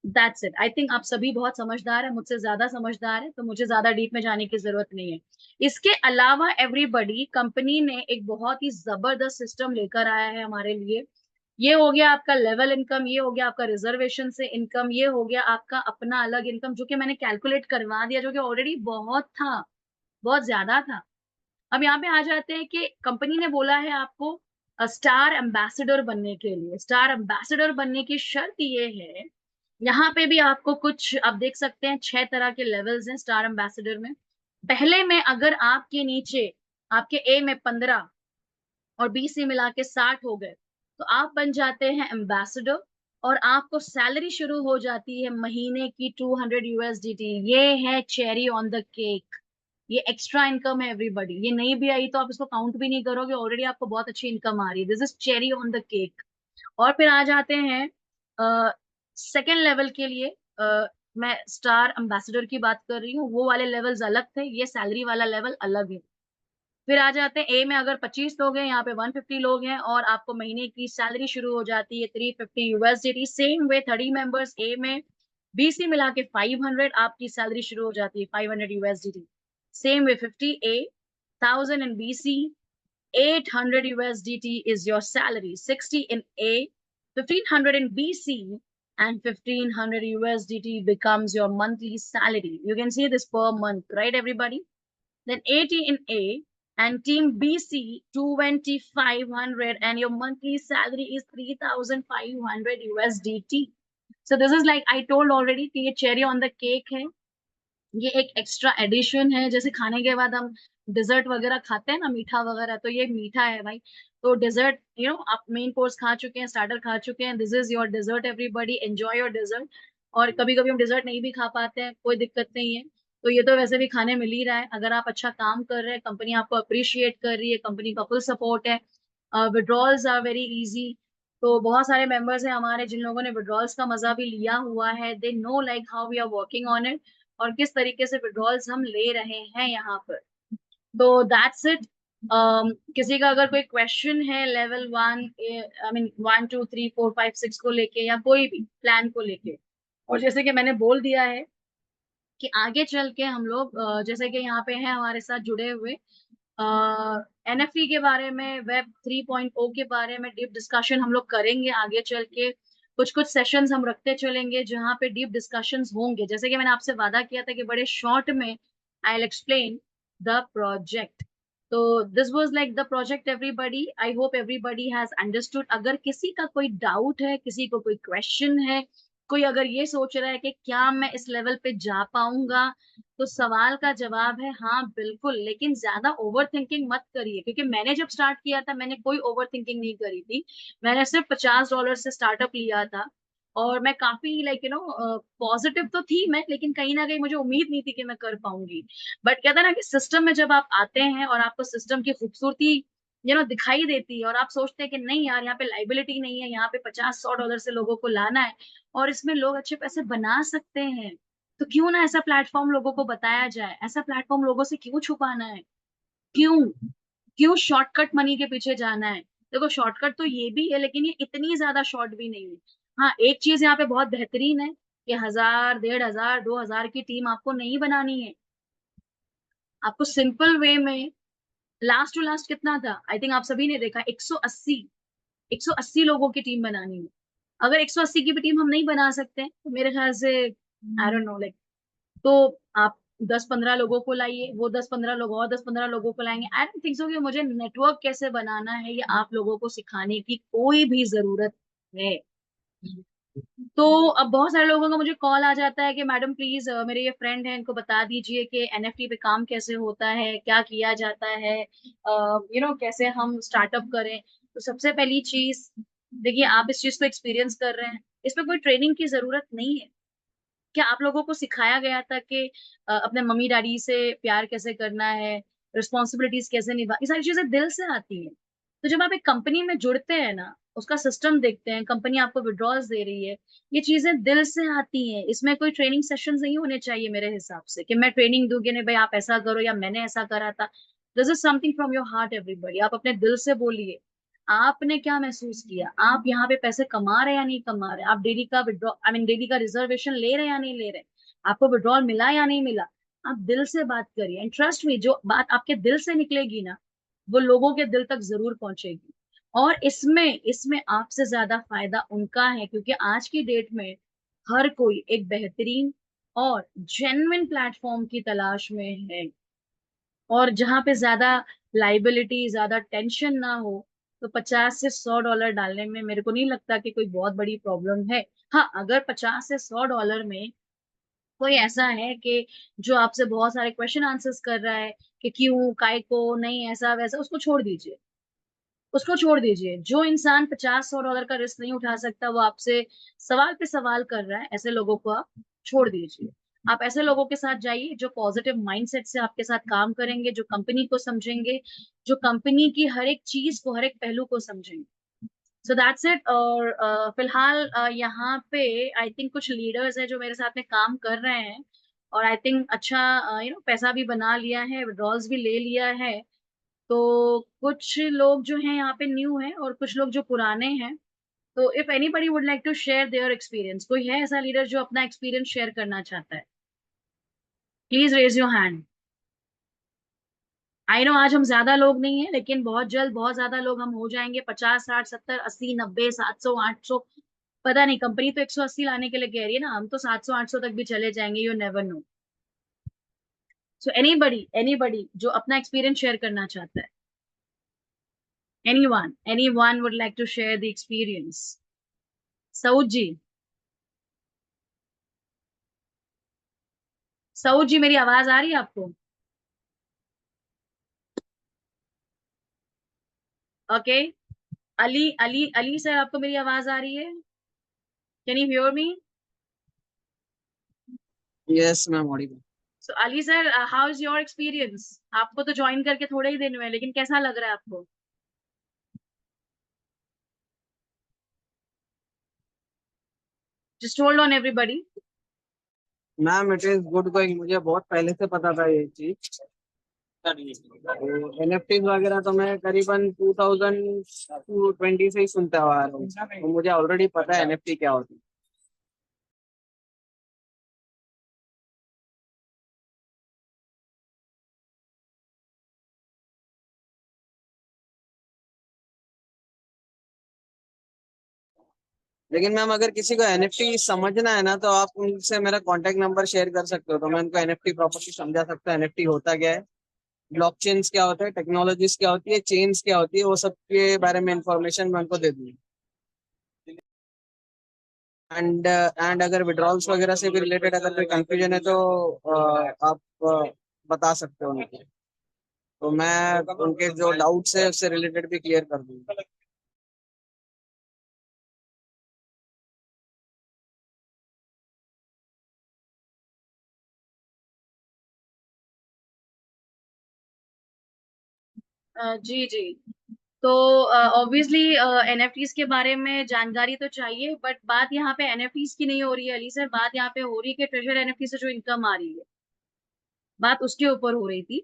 That's it. आई थिंक आप सभी बहुत समझदार हैं, मुझसे ज्यादा समझदार है, तो मुझे ज्यादा डीप में जाने की जरूरत नहीं है। इसके अलावा एवरीबडी कंपनी ने एक बहुत ही जबरदस्त सिस्टम लेकर आया है हमारे लिए। ये हो गया आपका लेवल इनकम, ये हो गया आपका रिजर्वेशन से इनकम, ये हो गया आपका अपना अलग इनकम जो कि मैंने कैलकुलेट करवा दिया, जो कि ऑलरेडी बहुत था, बहुत ज्यादा था। अब यहाँ पे आ जाते हैं कि कंपनी ने बोला है आपको स्टार एम्बेसडर बनने के लिए। स्टार एम्बेसडर बनने की शर्त ये है, यहाँ पे भी आपको कुछ आप देख सकते हैं 6 तरह के लेवल्स हैं स्टार एम्बेसडर में। पहले में अगर आपके नीचे आपके ए में 15 और बी से मिला के 60 हो गए तो आप बन जाते हैं एम्बेसडर। और आपको सैलरी शुरू हो जाती है महीने की 200 USDT। ये है चेरी ऑन द केक, ये एक्स्ट्रा इनकम है एवरीबडी। ये नहीं भी आई तो आप इसको काउंट भी नहीं करोगे, ऑलरेडी आपको बहुत अच्छी इनकम आ रही है। This is cherry on the cake. और फिर आ जाते हैं सेकेंड लेवल के लिए। मैं स्टार एम्बेसडर की बात कर रही हूँ, वो वाले लेवल्स अलग थे, ये सैलरी वाला लेवल अलग है। फिर आ जाते हैं ए में, अगर 25 लोग हैं, यहाँ पे 150 लोग हैं, और आपको महीने की सैलरी शुरू हो जाती है 350 यूएसडीटी। सेम वे 30 मेंबर्स ए में, बीसी मिला के 500 आपकी सैलरी शुरू हो जाती है, 500 USDT. Same way 50 A, 1000 in BC, 800 USDT is your salary, 60 in A, 1500 in BC, and 1500 USDT becomes your monthly salary. You can see this per month, right, everybody? Then 80 in A, and team BC 2500, and your monthly salary is 3500 USDT. So this is like I told already कि ये cherry on the cake है, ये एक extra addition है। जैसे खाने के बाद हम डिजर्ट वगैरह खाते हैं ना, मीठा वगैरह, तो ये मीठा है भाई। तो डिजर्ट, आप मेन कोर्स खा चुके हैं, स्टार्टर खा चुके हैं, this is your dessert, everybody enjoy your dessert. और कभी कभी हम डिजर्ट नहीं भी खा पाते हैं, कोई दिक्कत नहीं है। तो ये तो वैसे भी खाने मिल ही रहा है। अगर आप अच्छा काम कर रहे हैं, कंपनी आपको अप्रिशिएट कर रही है, कंपनी का फुल सपोर्ट है, विड्रॉल्स आर वेरी इजी। तो बहुत सारे मेंबर्स हैं हमारे जिन लोगों ने विड्रॉल्स का मजा भी लिया हुआ है, they know like how we are working on it, और किस तरीके से विड्रॉल्स हम ले रहे हैं यहाँ पर। तो दैट्स इट। किसी का अगर कोई क्वेश्चन है लेवल 1, आई मीन 1 2 3 4 5 6 को लेके, या कोई भी प्लान को लेके, और जैसे कि मैंने बोल दिया है कि आगे चल के हम लोग जैसे कि यहाँ पे हैं हमारे साथ जुड़े हुए, एनएफटी के बारे में, वेब 3.0 के बारे में डीप डिस्कशन हम लोग करेंगे आगे चल के। कुछ कुछ सेशंस हम रखते चलेंगे जहाँ पे डीप डिस्कशंस होंगे, जैसे कि मैंने आपसे वादा किया था कि बड़े शॉर्ट में I will explain the project. तो this was like the project everybody, I hope everybody has understood. अगर किसी का कोई डाउट है, किसी को कोई क्वेश्चन है, कोई अगर ये सोच रहा है कि क्या मैं इस लेवल पे जा पाऊंगा, तो सवाल का जवाब है हाँ बिल्कुल, लेकिन ज्यादा ओवर थिंकिंग मत करिए, क्योंकि मैंने जब स्टार्ट किया था मैंने कोई ओवर थिंकिंग नहीं करी थी। मैंने सिर्फ $50 से स्टार्टअप लिया था, और मैं काफी लाइक पॉजिटिव तो थी मैं, लेकिन कहीं ना कहीं मुझे उम्मीद नहीं थी कि मैं कर पाऊंगी। बट कहता ना कि सिस्टम में जब आप आते हैं और आपको सिस्टम की खूबसूरती दिखाई देती है, और आप सोचते हैं कि नहीं यार, यहाँ पे लाइबिलिटी नहीं है, यहाँ पे 50-100 डॉलर से लोगों को लाना है, और इसमें लोग अच्छे पैसे बना सकते हैं, तो क्यों ना ऐसा प्लेटफॉर्म लोगों को बताया जाए। ऐसा प्लेटफॉर्म लोगों से क्यों छुपाना है? क्यों क्यों शॉर्टकट मनी के पीछे जाना है? देखो, शॉर्टकट तो ये भी है, लेकिन ये इतनी ज्यादा शॉर्ट भी नहीं है। हाँ, एक चीज यहाँ पे बहुत बेहतरीन है कि 1000, 1500, 2000 की टीम आपको नहीं बनानी है। आपको सिंपल वे में लास्ट टू लास्ट कितना था, आई थिंक आप सभी ने देखा, 180 लोगों की टीम बनानी है। अगर 180 की भी टीम हम नहीं बना सकते हैं, तो मेरे ख्याल से आई डोंट नो लाइक, तो आप 10-15 लोगों को लाइए, वो 10-15 लोग और 10-15 लोगों को लाएंगे। आई डोंट थिंक सो कि मुझे नेटवर्क कैसे बनाना है ये आप लोगों को सिखाने की कोई भी जरूरत है। तो अब बहुत सारे लोगों का मुझे कॉल आ जाता है कि मैडम प्लीज, मेरे ये फ्रेंड है, इनको बता दीजिए कि एनएफटी पे काम कैसे होता है, क्या किया जाता है, कैसे हम स्टार्टअप करें। तो सबसे पहली चीज, देखिए, आप इस चीज को एक्सपीरियंस कर रहे हैं, इसमें कोई ट्रेनिंग की जरूरत नहीं है। क्या आप लोगों को सिखाया गया था कि अपने मम्मी डैडी से प्यार कैसे करना है, रिस्पॉन्सिबिलिटीज कैसे निभा, ये सारी चीजें दिल से आती हैं। तो जब आप एक कंपनी में जुड़ते हैं ना, उसका सिस्टम देखते हैं, कंपनी आपको विड्रॉल्स दे रही है, ये चीजें दिल से आती हैं। इसमें कोई ट्रेनिंग सेशन नहीं होने चाहिए मेरे हिसाब से, कि मैं ट्रेनिंग दूंगी नहीं भाई आप ऐसा करो या मैंने ऐसा करा था। This is something from your heart everybody, आप अपने दिल से बोलिए। आपने क्या महसूस किया, आप यहाँ पे पैसे कमा रहे या नहीं कमा रहे, आप डेली का विड्रॉ आई मीन डेली का रिजर्वेशन ले रहे या नहीं ले रहे, आपको विड्रॉल मिला या नहीं मिला। आप दिल से बात करिए, एंड ट्रस्ट मी, जो बात आपके दिल से निकलेगी ना, वो लोगों के दिल तक जरूर पहुंचेगी। और इसमें इसमें आपसे ज्यादा फायदा उनका है, क्योंकि आज की डेट में हर कोई एक बेहतरीन और जेन्युइन प्लेटफॉर्म की तलाश में है, और जहां पे ज्यादा लाइबिलिटी, ज्यादा टेंशन ना हो। तो 50 से 100 डॉलर डालने में मेरे को नहीं लगता कि कोई बहुत बड़ी प्रॉब्लम है। हाँ, अगर 50 से 100 डॉलर में कोई ऐसा है कि जो आपसे बहुत सारे क्वेश्चन आंसर्स कर रहा है कि क्यों, काय को, नहीं ऐसा वैसा, उसको छोड़ दीजिए। उसको छोड़ दीजिए। जो इंसान 50-100 डॉलर का रिस्क नहीं उठा सकता, वो आपसे सवाल पे सवाल कर रहा है, ऐसे लोगों को आप छोड़ दीजिए। आप ऐसे लोगों के साथ जाइए जो पॉजिटिव माइंडसेट से आपके साथ काम करेंगे, जो कंपनी को समझेंगे, जो कंपनी की हर एक चीज को, हर एक पहलू को समझेंगे। So that's it. और फिलहाल यहाँ पे आई थिंक कुछ लीडर्स हैं जो मेरे साथ में काम कर रहे हैं, और आई थिंक अच्छा पैसा भी बना लिया है, विड्रॉल्स भी ले लिया है। तो कुछ लोग जो हैं यहाँ पे न्यू हैं और कुछ लोग जो पुराने हैं। तो if anybody would like to share their experience, कोई है ऐसा लीडर जो अपना एक्सपीरियंस शेयर करना चाहता है? Please raise your hand. I know आज हम ज्यादा लोग नहीं है, लेकिन बहुत जल्द बहुत ज्यादा लोग हम हो जाएंगे, 50, 60, 70, 80, 90, 700, 800। पता नहीं, कंपनी तो 180 लाने के लिए कह रही है ना, हम तो 700 800 तक भी चले जाएंगे, you never know. So anybody anybody जो अपना एक्सपीरियंस शेयर करना चाहता है? Anyone would like to share the experience? Saud ji, Saud ji मेरी आवाज आ रही है आपको? ओके। अली अली अली सर, आपको मेरी आवाज आ रही है? Can you hear me? Yes ma'am, audible. So Ali sir, how is your experience? आपको तो ज्वाइन करके थोड़े ही दिन हुए हैं, लेकिन कैसा लग रहा है आपको? Just hold on everybody. Ma'am it is good going, मुझे बहुत पहले से पता था ये चीज। एनएफटी वगैरह तो मैं करीबन 2020 से ही सुनता हुआ आ रहा हूँ, तो मुझे ऑलरेडी पता है एनएफटी क्या होती है। लेकिन मैम अगर किसी को एनएफटी समझना है ना, तो आप उनसे मेरा कांटेक्ट नंबर शेयर कर सकते हो, तो मैं उनको एनएफटी प्रॉपर्टी समझा सकता हूँ, एनएफटी होता क्या है, ब्लॉकचेन्स क्या होता है, टेक्नोलॉजीज क्या होती है, चेन्स क्या होती है, वो सब के बारे में इंफॉर्मेशन मैं उनको दे दूंगी। एंड अगर विड्रॉल्स वगैरह से भी रिलेटेड अगर कोई कंफ्यूजन है तो आप बता सकते हो उनको, तो मैं उनके जो डाउट्स है उससे रिलेटेड भी क्लियर कर दूंगा। जी जी। तो ऑब्वियसली एनएफटीज के बारे में जानकारी तो चाहिए, बट बात यहाँ पे एनएफटीज की नहीं हो रही है अली सर, बात यहाँ पे हो रही है कि ट्रेजर एनएफटी से जो इनकम आ रही है, बात उसके ऊपर हो रही थी।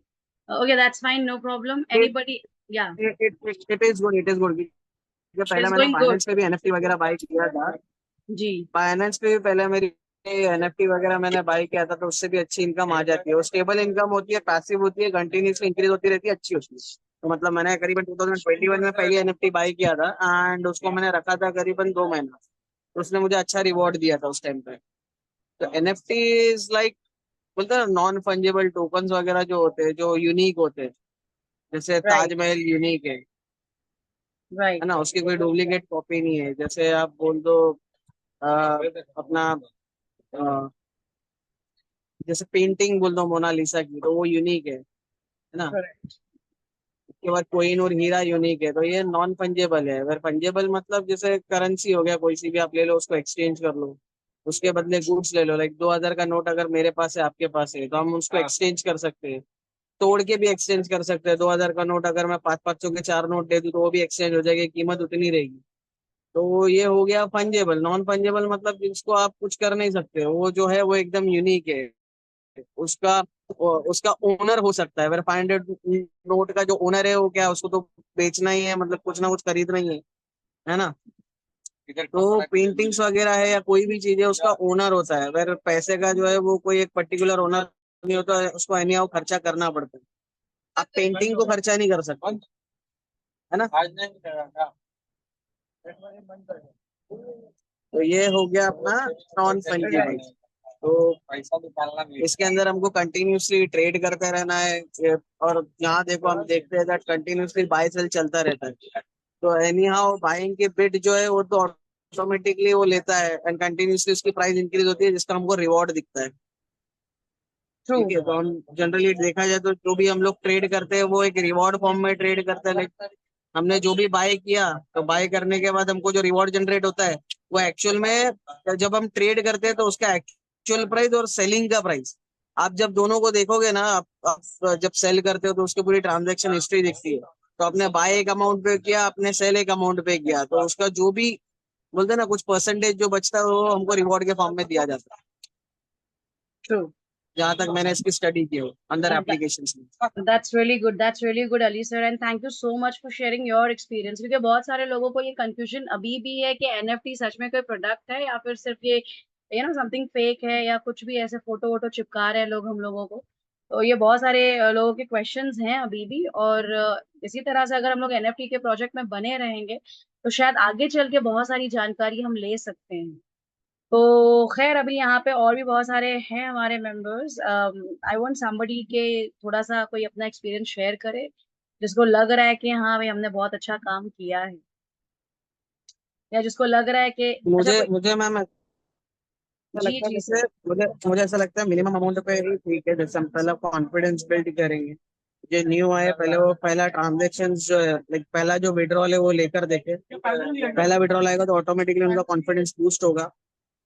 Okay, that's fine, no problem, anybody? Yeah, it is good, it is good. It पहले इज मैंने गोइंग गुड। फाइनेंस पे भी एनएफटी वगैरह बाय किया था। जी। फाइनेंस पे भी पहले मेरी एनएफटी वगैरह मैंने बाय किया था, तो उससे भी अच्छी इनकम आ जाती है, वो स्टेबल इनकम होती है, पैसिव होती है, कंटिन्यूसली इंक्रीज होती रहती है, अच्छी होती है। तो मतलब मैंने करीबन 2021 में पहले एनएफटी बाय किया था, एंड उसको मैंने रखा था करीबन 2 महीना, तो उसने मुझे अच्छा रिवॉर्ड दिया था उस टाइम पे। तो एनएफटी इज लाइक, बोलते हैं नॉन फंजेबल टोकन्स वगैरह जो होते हैं, जो यूनिक होते हैं, जैसे राइट। ताजमहल यूनिक है राइट। ना, उसकी कोई डुप्लीकेट कॉपी नहीं है। जैसे आप बोल दो अपना जैसे पेंटिंग बोल दो मोनालिसा की, तो वो यूनिक है ना। उसके बाद कोइन और हीरा यूनिक है, तो ये नॉन फंजेबल है। अगर फंजेबल मतलब जैसे करेंसी हो गया, कोई सी भी आप ले लो, उसको एक्सचेंज कर लो, उसके बदले गुड्स ले लो। लाइक 2000 का नोट अगर मेरे पास है, आपके पास है, तो हम उसको एक्सचेंज कर सकते हैं, तोड़ के भी एक्सचेंज कर सकते हैं। 2000 का नोट अगर मैं 500 के 4 नोट दे दूं, तो वो भी एक्सचेंज हो जाएगी, कीमत उतनी रहेगी। तो ये हो गया फंजेबल। नॉन फंजेबल मतलब जिसको आप कुछ कर नहीं सकते, वो जो है वो एकदम यूनिक है। उसका उसका ओनर हो सकता है। अगर 500 नोट का जो ओनर है, वो क्या, उसको तो बेचना ही है, मतलब कुछ ना कुछ खरीदना ही है ना। तो पेंटिंग्स वगैरह है या कोई भी चीज है, उसका ओनर होता है। अगर पैसे का जो है वो कोई एक पर्टिकुलर ओनर नहीं होता है, उसको एनी हाउ खर्चा करना पड़ता है। आप पेंटिंग को खर्चा नहीं कर सकते, है ना। तो ये हो गया अपना नॉन फंजिबल। तो इसके अंदर हमको कंटिन्यूसली ट्रेड करते रहना है, और यहाँ देखो हम देखते हैं दैट कंटिन्यूसली बाय सेल चलता रहता है। तो एनी हाउ बाइंग की बिट जो है वो तो ऑटोमेटिकली वो लेता है, एंड कंटिन्यूसली उसकी प्राइस इंक्रीज होती है, जिसका हमको रिवॉर्ड दिखता है। ट्रू। ठीक है, तो हम जनरली देखा जाए तो जो भी हम लोग ट्रेड करते हैं, वो एक रिवॉर्ड फॉर्म में ट्रेड करते हैं। लाइक हमने जो भी बाय किया, तो बाय करने के बाद हमको जो रिवॉर्ड जनरेट होता है, वो एक्चुअल में जब हम ट्रेड करते हैं, तो उसका एक्चुअल प्राइस और सेलिंग का प्राइस, आप जब दोनों को देखोगे ना, आप जब सेल करते हो तो उसकी पूरी ट्रांजेक्शन हिस्ट्री दिखती है। तो आपने बाय एक अमाउंट पे किया, आपने सेल एक अमाउंट पे किया, तो उसका जो भी बोलते हैं ना, कुछ परसेंटेज जो बचता है, वो हमको रिवॉर्ड के फॉर्म में दिया जाता है। ट्रू। जहाँ तक मैंने इसकी स्टडी की हो अंदर एप्लीकेशन में। That's really good. That's really good, Ali sir, and thank you so much for sharing your experience. क्योंकि बहुत सारे लोगों को ये कंफ्यूजन अभी भी है कि एनएफटी सच में कोई प्रोडक्ट है या फिर सिर्फ ये समथिंग फेक है, या कुछ भी ऐसे फोटो वोटो चिपका रहे हैं लोग हम लोगों को। तो ये बहुत सारे लोगों के क्वेश्चंस हैं अभी भी, और इसी तरह से अगर हम लोग एनएफटी के प्रोजेक्ट में बने रहेंगे तो शायद आगे चल के बहुत सारी जानकारी हम ले सकते हैं। तो खैर अभी यहाँ पे और भी बहुत सारे हैं हमारे मेंबर्स। आई वांट समबडी के थोड़ा सा कोई अपना एक्सपीरियंस शेयर करे, जिसको लग रहा है कि हाँ भाई हमने बहुत अच्छा काम किया है, या जिसको लग रहा है कि अच्छा मुझे कोई। मुझे मैम ऐसा जी लगता है, जी सर। जैसे मुझे मुझे ऐसा लगता है मिनिमम अमाउंट पे ही ठीक है। जैसे हम पहले कॉन्फिडेंस बिल्ड करेंगे, जो न्यू आए पहले वो पहला ट्रांजेक्शन जो है, लाइक पहला जो विड्रॉल है वो लेकर देखे। पहला विड्रॉल आएगा तो ऑटोमेटिकली उनका कॉन्फिडेंस बूस्ट होगा।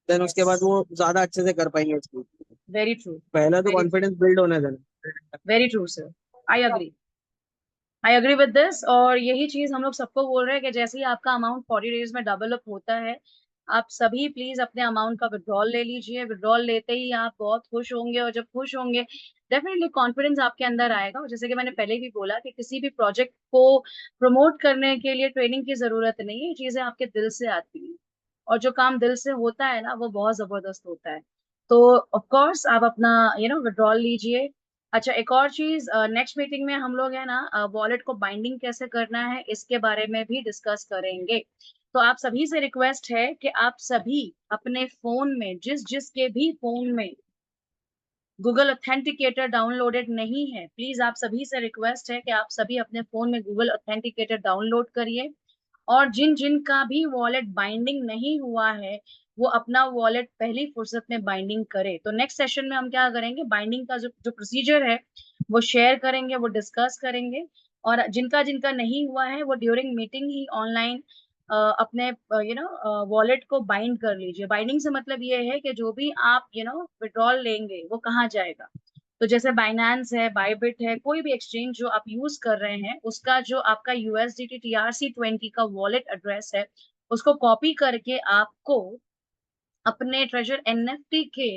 देन उसके बाद वो ज्यादा अच्छे से कर पाएंगे उसको। Very true. पहला तो वेरी कॉन्फिडेंस बिल्ड होने देना। Very true sir. I agree. I agree with this, और यही चीज हम लोग सबको बोल रहे हैं कि जैसे ही आपका अमाउंट 40 डेज में डबल अप होता है, आप सभी प्लीज अपने अमाउंट का विड्रॉल ले लीजिए। विड्रॉल लेते ही आप बहुत खुश होंगे, और जब खुश होंगे डेफिनेटली कॉन्फिडेंस आपके अंदर आएगा। और जैसे कि मैंने पहले भी बोला कि किसी भी प्रोजेक्ट को प्रमोट करने के लिए ट्रेनिंग की जरूरत नहीं है, ये चीजें आपके दिल से आती हैं, और जो काम दिल से होता है ना वो बहुत जबरदस्त होता है। तो ऑफ कोर्स आप अपना विड्रॉल लीजिए। अच्छा, एक और चीज, नेक्स्ट मीटिंग में हम लोग है ना वॉलेट को बाइंडिंग कैसे करना है इसके बारे में भी डिस्कस करेंगे। तो आप सभी से रिक्वेस्ट है कि आप सभी अपने फोन में, जिस जिसके भी फोन में गूगल ऑथेंटिकेटर डाउनलोडेड नहीं है, प्लीज आप सभी से रिक्वेस्ट है कि आप सभी अपने फोन में गूगल ऑथेंटिकेटर डाउनलोड करिए। और जिन जिन का भी वॉलेट बाइंडिंग नहीं हुआ है, वो अपना वॉलेट पहली फुर्सत में बाइंडिंग करे। तो नेक्स्ट सेशन में हम क्या करेंगे, बाइंडिंग का जो जो प्रोसीजर है वो शेयर करेंगे, वो डिस्कस करेंगे। और जिनका जिनका नहीं हुआ है वो ड्यूरिंग मीटिंग ही ऑनलाइन अपने वॉलेट को बाइंड कर लीजिए। बाइंडिंग से मतलब ये है कि जो भी आप विड्रॉल लेंगे वो कहाँ जाएगा। तो जैसे बाइनेंस है, बाइबिट है, कोई भी एक्सचेंज जो आप यूज कर रहे हैं, उसका जो आपका यूएसडीटी TRC20 का वॉलेट एड्रेस है, उसको कॉपी करके आपको अपने ट्रेजर एनएफटी के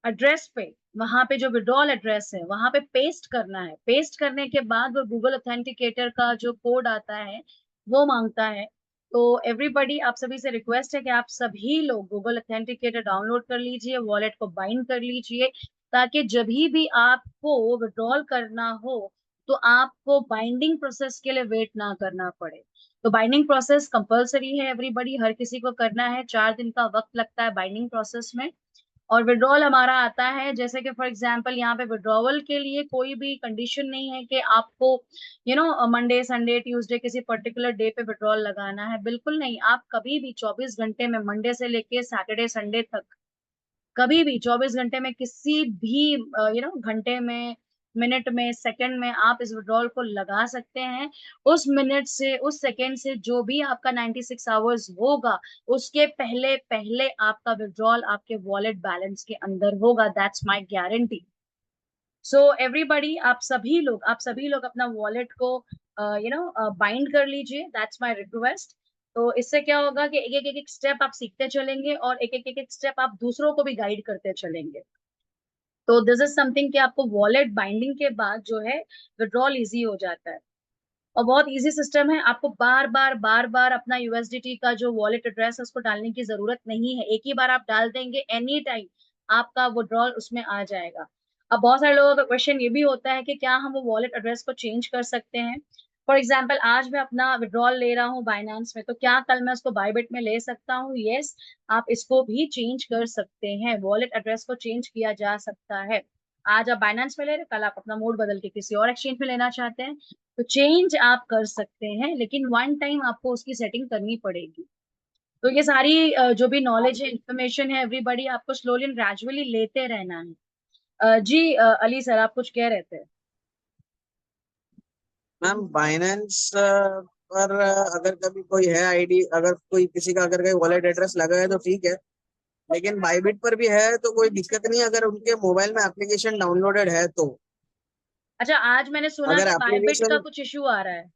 एड्रेस पे, वहां पे जो विड्रॉल एड्रेस है वहां पे पेस्ट करना है। पेस्ट करने के बाद वो गूगल ऑथेंटिकेटर का जो कोड आता है वो मांगता है। तो एवरीबॉडी, आप सभी से रिक्वेस्ट है कि आप सभी लोग गूगल ऑथेंटिकेटर डाउनलोड कर लीजिए, वॉलेट को बाइंड कर लीजिए, ताकि जब भी आपको विड्रॉल करना हो तो आपको बाइंडिंग प्रोसेस के लिए वेट ना करना पड़े। तो बाइंडिंग प्रोसेस कंपलसरी है एवरीबॉडी, हर किसी को करना है। 4 दिन का वक्त लगता है बाइंडिंग प्रोसेस में। और विड्रॉल हमारा आता है, जैसे कि फॉर एग्जांपल यहाँ पे विड्रॉवल के लिए कोई भी कंडीशन नहीं है कि आपको मंडे संडे ट्यूसडे किसी पर्टिकुलर डे पे विड्रॉल लगाना है। बिल्कुल नहीं, आप कभी भी 24 घंटे में, मंडे से लेके सैटरडे संडे तक, कभी भी 24 घंटे में, किसी भी घंटे में, मिनट में, सेकंड में आप इस विड्रॉल को लगा सकते हैं। उस मिनट से, उस सेकंड से जो भी आपका 96 आवर्स होगा, उसके पहले पहले आपका विड्रॉल आपके वॉलेट बैलेंस के अंदर होगा। That's my guarantee. So everybody, आप सभी लोग अपना वॉलेट को बाइंड कर लीजिए। That's my request. तो इससे क्या होगा कि एक एक स्टेप आप सीखते चलेंगे, और एक एक स्टेप आप दूसरों को भी गाइड करते चलेंगे। तो दिस इज समथिंग कि आपको वॉलेट बाइंडिंग के बाद जो है विड्रॉल इजी हो जाता है। और बहुत इजी सिस्टम है, आपको बार बार अपना यूएसडीटी का जो वॉलेट एड्रेस है उसको डालने की जरूरत नहीं है। एक ही बार आप डाल देंगे, एनी टाइम आपका विड्रॉल उसमें आ जाएगा। अब बहुत सारे लोगों का क्वेश्चन ये भी होता है कि क्या हम वो वॉलेट एड्रेस को चेंज कर सकते हैं। फॉर एग्जाम्पल, आज मैं अपना विड्रॉल ले रहा हूँ बाइनेंस में, तो क्या कल मैं उसको बाइबिट में ले सकता हूँ? यस, आप इसको भी चेंज कर सकते हैं। वॉलेट एड्रेस को चेंज किया जा सकता है। आज आप बाइनेंस में ले रहे हैं, कल आप अपना मोड बदल के किसी और एक्सचेंज में लेना चाहते हैं, तो चेंज आप कर सकते हैं, लेकिन वन टाइम आपको उसकी सेटिंग करनी पड़ेगी। तो ये सारी जो भी नॉलेज है, इंफॉर्मेशन है, एवरीबॉडी आपको स्लोली एंड ग्रेजुअली लेते रहना है। जी अली सर, आप कुछ कह रहे थे? मैम बाइनेंस पर अगर कभी कोई है आईडी, अगर कोई किसी का अगर कोई वॉलेट एड्रेस लगा है तो ठीक है। लेकिन बाइबिट पर भी है तो कोई दिक्कत नहीं, अगर उनके मोबाइल में एप्लीकेशन डाउनलोडेड है तो। अच्छा, आज मैंने सुना अगर कि बायबिट का एप्लीकेशन, कुछ इशू आ रहा है।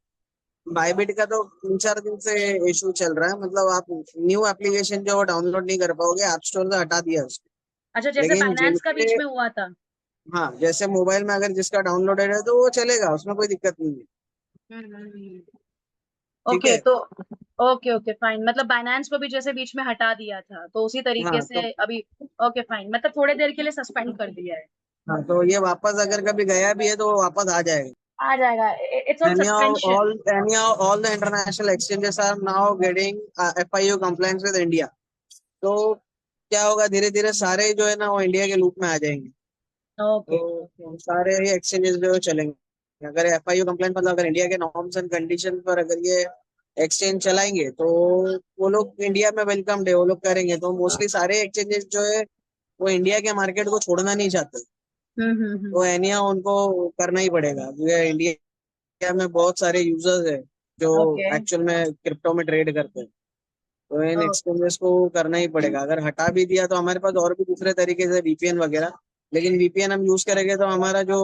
बाइबिट का तो 3-4 दिन से इशू चल रहा है। मतलब आप न्यू एप्लीकेशन जो डाउनलोड नहीं कर पाओगे, ऐप स्टोर से हटा दिया उसको। अच्छा, जैसे लेकिन बाइनेंस का जिनके, बीच में हुआ था। हाँ जैसे मोबाइल में अगर जिसका डाउनलोडेड है तो वो चलेगा, उसमें कोई दिक्कत नहीं है। ठीक ओके है। तो, ओके ओके फाइन, मतलब बाइनेंस को भी जैसे बीच में हटा दिया था तो उसी तरीके हाँ तो, से अभी। ओके फाइन, मतलब थोड़े देर के लिए सस्पेंड कर दिया है। हाँ तो ये वापस अगर कभी गया भी है तो वो वापस आ जाएगा। आ जाएगा, it's on suspension. All the international exchanges are now getting FIU compliance with India. तो क्या होगा, धीरे धीरे सारे जो है ना वो इंडिया के लूप में आ जाएंगे। Okay okay. तो सारे ही एक्सचेंजेस जो है चलेंगे, अगर FIU कंप्लाइंट मतलब अगर इंडिया के नॉर्म्स एंड कंडीशन पर अगर ये एक्सचेंज चलाएंगे तो वो लोग इंडिया में वेलकम डे वो लोग करेंगे। तो मोस्टली सारे एक्सचेंजेस जो है वो इंडिया के मार्केट को छोड़ना नहीं चाहते। तो एनिया उनको करना ही पड़ेगा, क्योंकि इंडिया में बहुत सारे यूजर्स है जो ओके एक्चुअल में क्रिप्टो में ट्रेड करते हैं। तो इन ओके। एक्सचेंजेस को करना ही पड़ेगा। अगर हटा भी दिया तो हमारे पास और भी दूसरे तरीके से VPN वगैरह, लेकिन VPN हम यूज करेंगे तो हमारा जो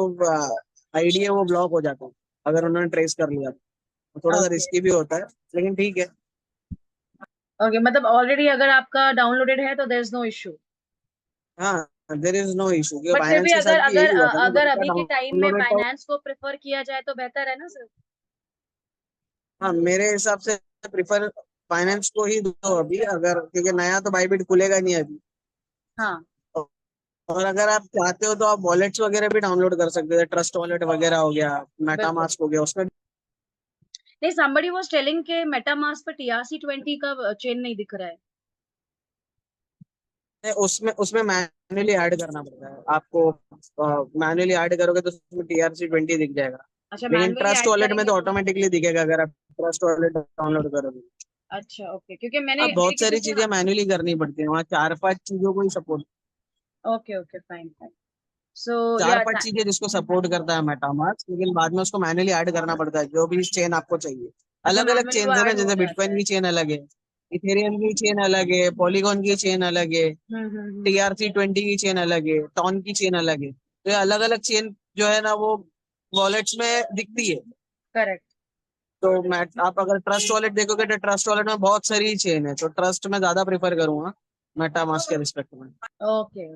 आईडी है वो ब्लॉक हो जाता है अगर उन्होंने ट्रेस कर लिया तो थोड़ा सा ओके रिस्की भी होता है, लेकिन ठीक है। ओके, मतलब ऑलरेडी अगर आपका डाउनलोडेड है तो देयर इज नो इशू। हाँ देर इज नो इशू, क्योंकि बट फिर भी बाइनेंस के अगर साथ भी अगर यही हुआ था ना, जब अगर उसका अभी के टाइम में डाउनलोडेड था। बाइनेंस को प्रेफर किया जाए तो बेहतर है ना सर। हाँ मेरे हिसाब से प्रिफर फाइनेंस को ही दो अभी, अगर क्योंकि नया तो बाईबिट खुलेगा नहीं अभी। हाँ। और अगर आप चाहते हो तो आप वॉलेट्स वगैरह भी डाउनलोड कर सकते हैं, ट्रस्ट वॉलेट वगैरह हो गया, बिल्कुल। मेटामास्क हो गया, उसमें नहीं, somebody was telling के मेटामास्क पर TRC20 का चेन नहीं दिख रहा है। उसमें उसमें मैन्युअली ऐड करना पड़ता है आपको। मैन्युअली ऐड करोगे तो उसमें TRC20 दिख जाएगा। अच्छा, लेकिन मैनुअली ट्रस्ट ऐड वॉलेट में करेंगे तो तो। ऑटोमेटिकली दिखेगा अगर आप ट्रस्ट वॉलेट डाउनलोड करोगे। अच्छा ओके, क्योंकि मैंने अब मैंने बहुत किसी सारी से। चीजें मैन्युअली करनी पड़ती है, वहाँ 4-5 चीजों को ही support, okay okay fine fine. So चार या पांच चीजें जिसको सपोर्ट करता है मेटामास्क, लेकिन बाद में उसको मैन्युअली ऐड करना पड़ता है जो भी चेन आपको चाहिए। अच्छा, अलग अलग मैनुअली वो चेन है ना, ऐड हो जैसे जाता बिटकॉइन है। की चेन अलग है, इथेरियम की चेन अलग है, पॉलीगॉन की चेन अलग है, हम्म। TRC20 की चेन अलग है, टॉन की चेन अलग है। तो ये अलग अलग चेन जो है ना वो वॉलेट्स में दिखती है। करेक्ट। तो मैं, आप अगर ट्रस्ट वॉलेट देखोगे तो ट्रस्ट वॉलेट में बहुत सारी चेन है, तो ट्रस्ट में ज्यादा प्रेफर करूंगा मेटामास्क के रिस्पेक्ट में। Okay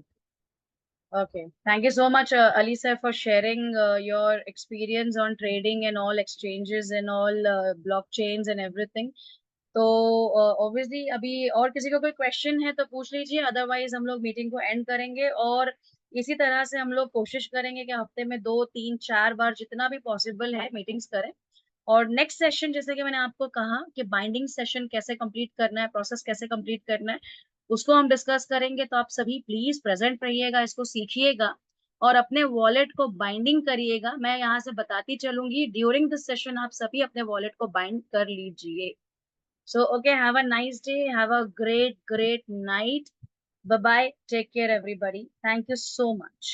okay, thank you so much, Ali sir, for sharing your experience on trading and all exchanges and all blockchains and everything. तो ऑब्वियसली अभी और किसी को कोई क्वेश्चन है तो पूछ लीजिए, अदरवाइज हम लोग मीटिंग को एंड करेंगे। और इसी तरह से हम लोग कोशिश करेंगे कि हफ्ते में 2 3 4 बार जितना भी पॉसिबल है मीटिंग्स करें। और नेक्स्ट सेशन, जैसे कि मैंने आपको कहा कि बाइंडिंग सेशन कैसे कंप्लीट करना है, प्रोसेस कैसे कंप्लीट करना है, उसको हम डिस्कस करेंगे। तो आप सभी प्लीज प्रेजेंट रहिएगा, इसको सीखिएगा और अपने वॉलेट को बाइंडिंग करिएगा। मैं यहाँ से बताती चलूंगी, ड्यूरिंग दिस सेशन आप सभी अपने वॉलेट को बाइंड कर लीजिए। So, okay, have a nice day. Have a great, great night. Bye bye. Take care, everybody. Thank you so much.